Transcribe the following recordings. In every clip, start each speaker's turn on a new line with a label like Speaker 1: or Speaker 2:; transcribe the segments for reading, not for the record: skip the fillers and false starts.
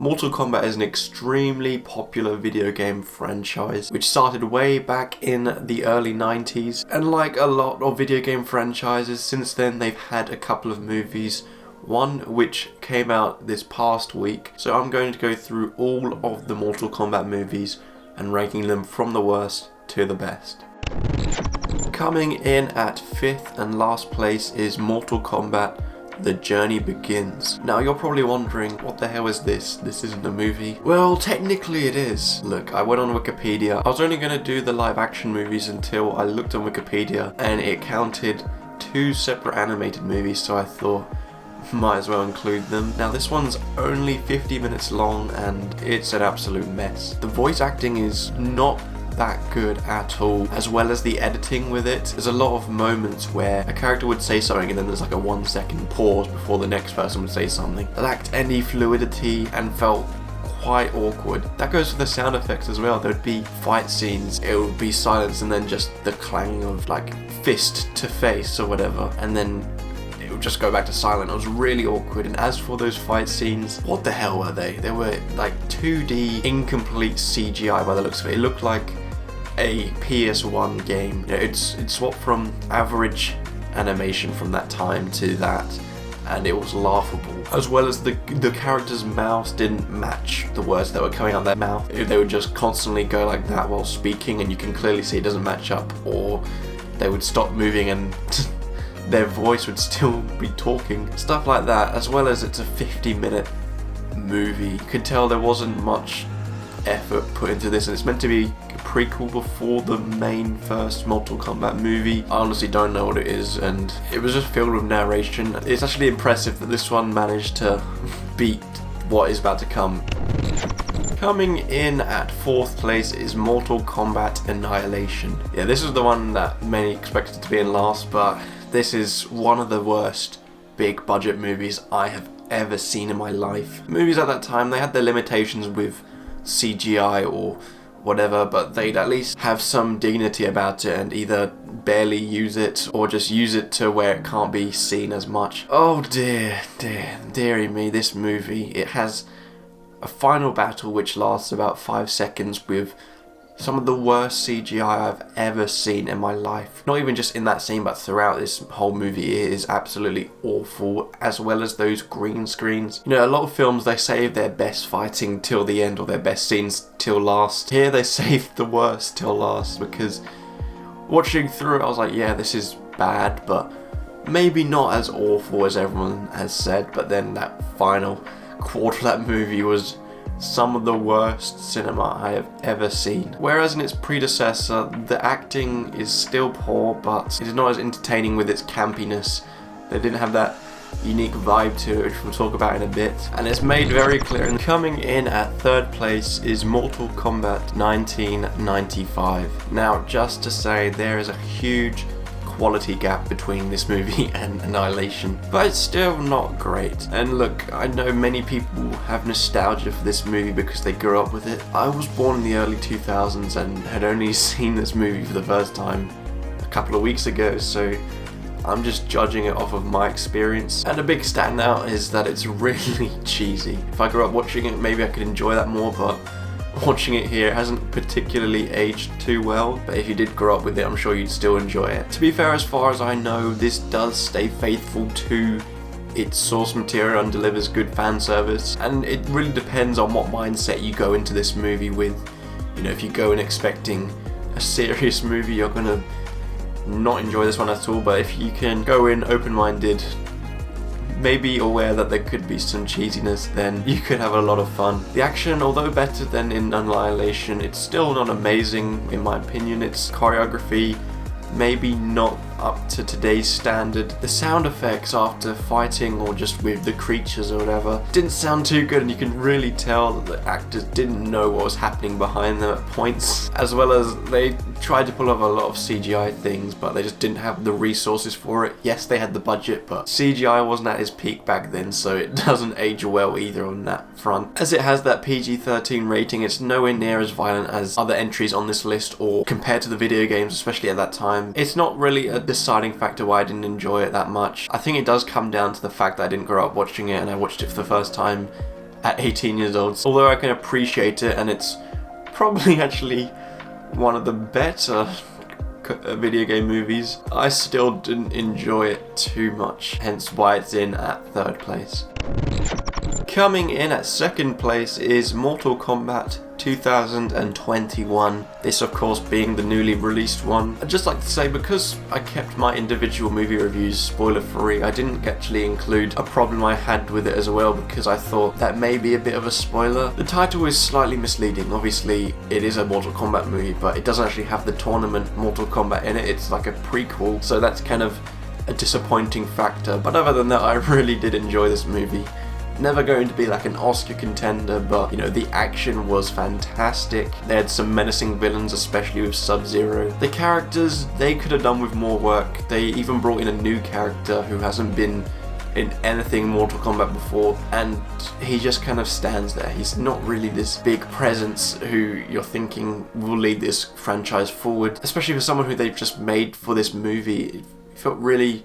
Speaker 1: Mortal Kombat is an extremely popular video game franchise which started way back in the early 90s, and like a lot of video game franchises since then they've had a couple of movies, one which came out this past week. So I'm going to go through all of the Mortal Kombat movies and ranking them from the worst to the best. Coming in at 5th and last place is Mortal Kombat The Journey Begins. Now you're probably wondering, what the hell is this? This isn't a movie. Well, technically it is. Look, I went on Wikipedia. I was only going to do the live action movies until I looked on Wikipedia and it counted 2 separate animated movies, so I thought might as well include them. Now this one's only 50 minutes long and it's an absolute mess. The voice acting is not that good at all, as well as the editing with it. There's a lot of moments where a character would say something and then there's like a 1-second pause before the next person would say something. It lacked any fluidity and felt quite awkward. That goes for the sound effects as well. There would be fight scenes, it would be silence and then just the clanging of like fist to face or whatever, and then it would just go back to silent. It was really awkward. And as for those fight scenes, what the hell were they? They were like 2D incomplete CGI by the looks of it. It looked like a PS1 game. You know, it's swapped from average animation from that time to that, and it was laughable. As well as the characters' mouths didn't match the words that were coming out of their mouth. They would just constantly go like that while speaking, and you can clearly see it doesn't match up, or they would stop moving and their voice would still be talking. Stuff like that, as well as it's a 50-minute movie. You could tell there wasn't much effort put into this, and it's meant to be a prequel before the main first Mortal Kombat movie. I honestly don't know what it is, and it was just filled with narration. It's actually impressive that this one managed to beat what is about to come. Coming in at 4th place is Mortal Kombat Annihilation. Yeah, this is the one that many expected to be in last, but this is one of the worst big budget movies I have ever seen in my life. Movies at that time, they had their limitations with CGI or whatever, but they'd at least have some dignity about it and either barely use it or just use it to where it can't be seen as much. Oh dearie me, this movie, it has a final battle which lasts about 5 seconds with some of the worst CGI I've ever seen in my life. Not even just in that scene, but throughout this whole movie, it is absolutely awful, as well as those green screens. You know, a lot of films, they save their best fighting till the end or their best scenes till last. Here they saved the worst till last, because watching through it I was like, yeah, this is bad, but maybe not as awful as everyone has said. But then that final quarter of that movie was some of the worst cinema I have ever seen. Whereas in its predecessor, the acting is still poor, but it is not as entertaining with its campiness. They didn't have that unique vibe to it, which we'll talk about in a bit. And it's made very clear. And coming in at 3rd place is Mortal Kombat 1995. Now, just to say, there is a huge quality gap between this movie and Annihilation, but it's still not great. And look, I know many people have nostalgia for this movie because they grew up with it. I was born in the early 2000s and had only seen this movie for the first time a couple of weeks ago, so I'm just judging it off of my experience. And a big standout is that it's really cheesy. If I grew up watching it, maybe I could enjoy that more, but watching it here hasn't particularly aged too well. But if you did grow up with it, I'm sure you'd still enjoy it. To be fair, as far as I know, this does stay faithful to its source material and delivers good fan service. And it really depends on what mindset you go into this movie with. You know, if you go in expecting a serious movie, you're gonna not enjoy this one at all. But if you can go in open-minded, maybe aware that there could be some cheesiness, then you could have a lot of fun. The action, although better than in Annihilation, it's still not amazing in my opinion. Its choreography, maybe not up to today's standard. The sound effects after fighting or just with the creatures or whatever didn't sound too good, and you can really tell that the actors didn't know what was happening behind them at points, as well as they tried to pull off a lot of CGI things, but they just didn't have the resources for it. Yes, they had the budget, but CGI wasn't at its peak back then, so it doesn't age well either on that front. As it has that PG-13 rating, it's nowhere near as violent as other entries on this list, or compared to the video games, especially at that time. It's not really a deciding factor why I didn't enjoy it that much. I think it does come down to the fact that I didn't grow up watching it and I watched it for the first time at 18 years old. Although I can appreciate it, and it's probably actually one of the better video game movies, I still didn't enjoy it too much, hence why it's in at 3rd place. Coming in at 2nd place is Mortal Kombat 2021. This of course being the newly released one. I'd just like to say, because I kept my individual movie reviews spoiler free, I didn't actually include a problem I had with it as well, because I thought that may be a bit of a spoiler. The title is slightly misleading. Obviously it is a Mortal Kombat movie, but it doesn't actually have the tournament Mortal Kombat in it. It's like a prequel, so that's kind of a disappointing factor. But other than that, I really did enjoy this movie. Never going to be like an Oscar contender, but you know, the action was fantastic. They had some menacing villains, especially with Sub-Zero. The characters, they could have done with more work. They even brought in a new character who hasn't been in anything Mortal Kombat before, and he just kind of stands there. He's not really this big presence who you're thinking will lead this franchise forward, especially for someone who they've just made for this movie. It felt really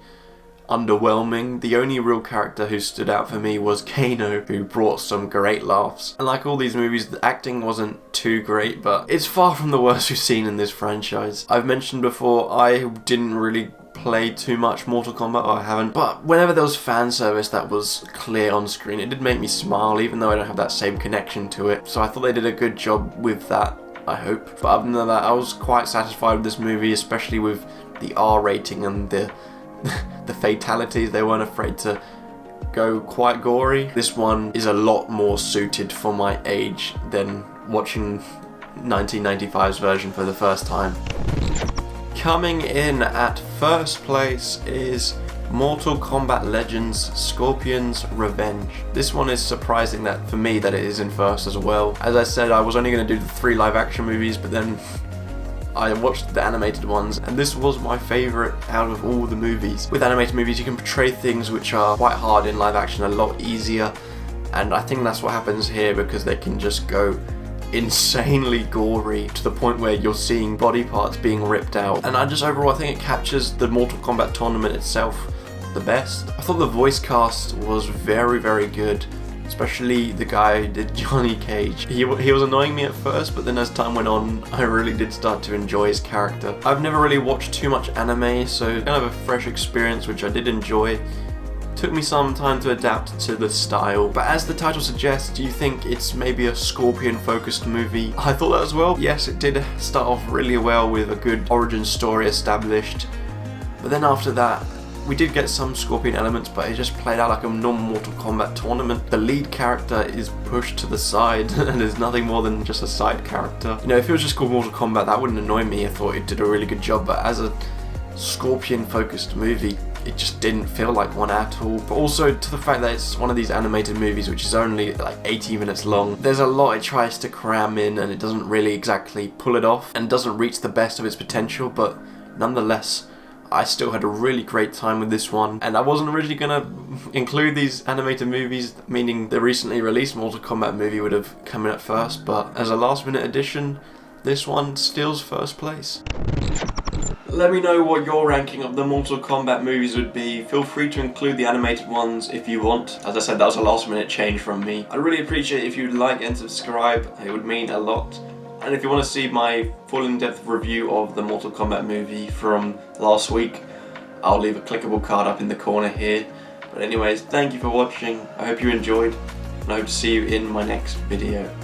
Speaker 1: underwhelming. The only real character who stood out for me was Kano, who brought some great laughs. And like all these movies, the acting wasn't too great, but it's far from the worst we've seen in this franchise. I've mentioned before, I didn't really play too much Mortal Kombat, or I haven't, but whenever there was fan service that was clear on screen, it did make me smile, even though I don't have that same connection to it. So I thought they did a good job with that, I hope. But other than that, I was quite satisfied with this movie, especially with the R rating and the fatalities. They weren't afraid to go quite gory. This one is a lot more suited for my age than watching 1995's version for the first time. Coming in at 1st place is Mortal Kombat Legends Scorpion's Revenge. This one is surprising that for me that it is in 1st as well. As I said, I was only going to do the 3 live action movies, but then I watched the animated ones, and this was my favourite out of all the movies. With animated movies, you can portray things which are quite hard in live action a lot easier, and I think that's what happens here, because they can just go insanely gory to the point where you're seeing body parts being ripped out. And overall, I think it captures the Mortal Kombat tournament itself the best. I thought the voice cast was very, very good. Especially the guy who did Johnny Cage. He was annoying me at first, but then as time went on, I really did start to enjoy his character. I've never really watched too much anime, so kind of a fresh experience, which I did enjoy. Took me some time to adapt to the style, but as the title suggests, do you think it's maybe a Scorpion-focused movie? I thought that as well. Yes, it did start off really well with a good origin story established, but then after that, we did get some Scorpion elements, but it just played out like a normal Mortal Kombat tournament. The lead character is pushed to the side and is nothing more than just a side character. You know, if it was just called Mortal Kombat, that wouldn't annoy me. I thought it did a really good job, but as a Scorpion-focused movie, it just didn't feel like one at all. But also to the fact that it's one of these animated movies which is only like 80 minutes long, there's a lot it tries to cram in, and it doesn't really exactly pull it off, and doesn't reach the best of its potential, but nonetheless, I still had a really great time with this one, and I wasn't originally gonna include these animated movies, meaning the recently released Mortal Kombat movie would have come in at 1st, but as a last minute addition, this one steals 1st place. Let me know what your ranking of the Mortal Kombat movies would be. Feel free to include the animated ones if you want. As I said, that was a last minute change from me. I'd really appreciate it if you'd like and subscribe, it would mean a lot. And if you want to see my full in-depth review of the Mortal Kombat movie from last week, I'll leave a clickable card up in the corner here. But anyways, thank you for watching, I hope you enjoyed, and I hope to see you in my next video.